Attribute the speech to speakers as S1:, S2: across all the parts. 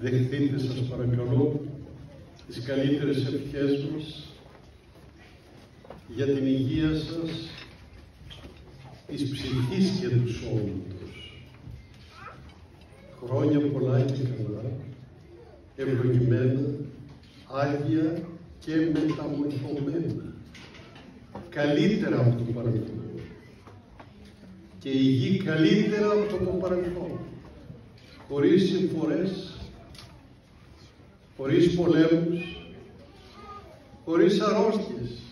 S1: δεχτείτε σας παρακαλώ τις καλύτερες ευχές μας για την υγεία σας, της ψυχής και του σώματος. Χρόνια πολλά και καλά, ευλογημένα, άγια και μεταμορφωμένα, καλύτερα από το παρελθόν και η γη καλύτερα από το παρελθόν, χωρίς συμφορές, χωρίς πολέμους, χωρίς αρρώστιες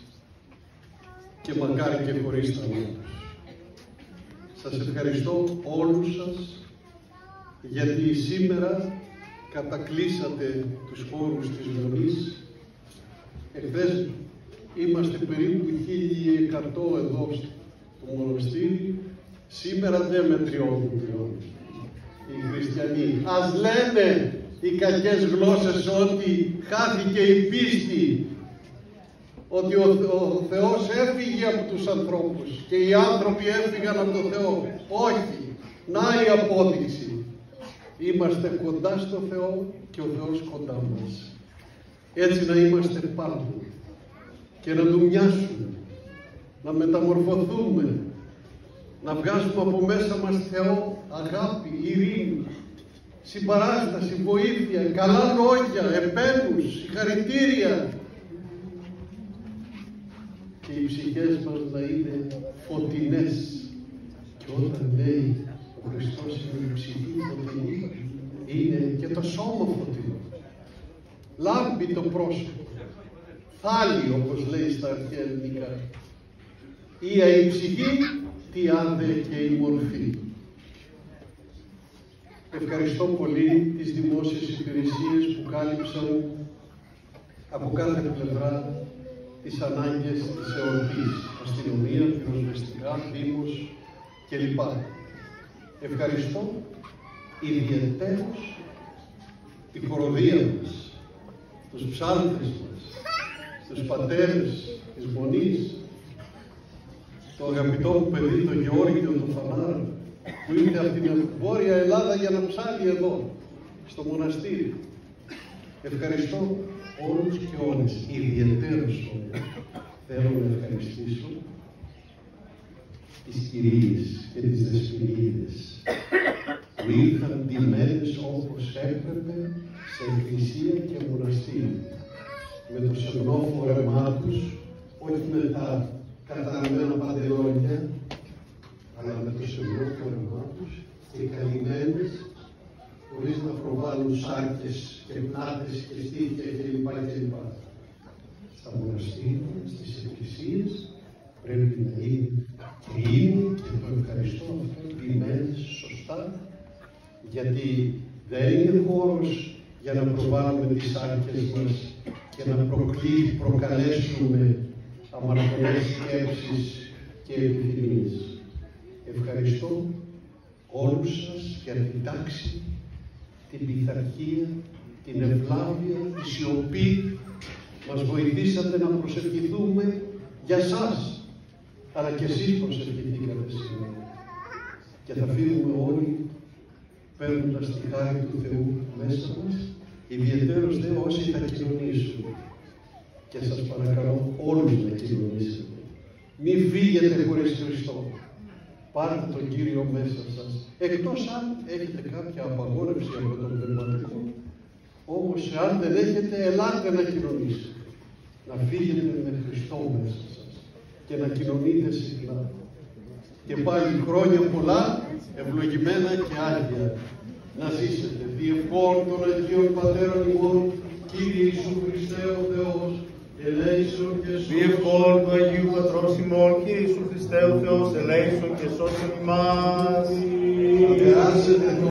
S1: και μακάρι και χωρίς θανάτους. Σας ευχαριστώ όλους σας γιατί σήμερα κατακλείσατε τους χώρους της Μονής. Εχθές είμαστε περίπου 1100 εδώ στο μοναστήρι, σήμερα δεν μετριώνουν πλέον οι χριστιανοί. Ας λένε οι κακές γλώσσες ότι χάθηκε η πίστη, ότι ο Θεός έφυγε από τους ανθρώπους και οι άνθρωποι έφυγαν από τον Θεό. Όχι, να η απόδειξη. Είμαστε κοντά στο Θεό και ο Θεός κοντά μας. Έτσι να είμαστε πάντα και να Του μοιάσουμε, να μεταμορφωθούμε, να βγάζουμε από μέσα μας Θεό, αγάπη, ειρήνη, συμπαράσταση, βοήθεια, καλά λόγια, επένους, συγχαρητήρια. Και οι ψυχές μας να είναι φωτεινές. Και όταν λέει ο Χριστός είναι η ψυχή φωτεινή, είναι και το σώμα φωτεινό. Λάμπει το πρόσωπο. Θάλει, όπως λέει στα αρχαία ελληνικά. Ία η ψυχή, τι άνδε και η μορφή. Ευχαριστώ πολύ τις δημόσιες υπηρεσίες που κάλυψαν από κάθε πλευρά τις ανάγκες της εορτής, αστυνομία, πυροσβεστικά, δήμος κλπ. Ευχαριστώ ιδιαιτέρως τη χοροδία μας, τους ψάλτες μας, τους πατέρες της Μονής, το αγαπητό μου παιδί, τον Γεώργιο, τον Φανάρο, που ήρθε από την Βόρεια Ελλάδα για να ψάλει εδώ, στο μοναστήρι. Ευχαριστώ όλους και όλες, ιδιαιτέρως όλες. Θέλω να ευχαριστήσω τις κυρίες και τις δεσποινίδες που ήρθαν ντυμένες όπως έπρεπε σε εκκλησία και μοναστήρι, με το σεμνό φόρεμά τους, όχι με τα καταραμένα παντελόνια, αλλά με το σεμνό φόρεμά τους και καλυμμένες, χωρίς να προβάλλουν σάρκες και πνάτες και στήθια κλπ. Στα μοναστήρια, στις εκκλησίες, πρέπει να είναι κρίνη και το ευχαριστώ αυτό, κρυμμένες σωστά, γιατί δεν είναι χώρος για να προβάλλουμε τις σάρκες μας και να προκαλέσουμε αμαρτωλές σκέψεις και επιθυμίες. Ευχαριστώ όλους σας για την τάξη, την πειθαρχία, την ευλάβεια, τη σιωπή. Μας βοηθήσατε να προσευχηθούμε για σας, αλλά και εσείς προσευχηθήκατε σήμερα. Και θα φύγουμε όλοι παίρνοντας τη χάρη του Θεού μέσα μας, ιδιαιτέρως δε όσοι θα κοινωνήσουν. Και σας παρακαλώ όλους να κοινωνήσετε. Μη φύγετε χωρίς Χριστό. Πάρτε τον Κύριο μέσα σας. Εκτός αν έχετε κάποια απαγόρευση από τον πνευματικό, όμως εάν δεν έχετε, ελάτε να κοινωνήσετε. Να φύγετε με Χριστό μέσα σας και να κοινωνείτε συχνά. Και πάλι χρόνια πολλά, ευλογημένα και άγια, να ζήσετε. Διευκόν των Αγίων Πατέρων ημών, Κύριε Ιησού Χριστέ ο Θεός, ελέησον και σώσον.
S2: Διευκόν του Αγίου Πατρός ημών, Κύριε Ιησού Χριστέ ο Θεός, ελέησον και σώσον ημάς.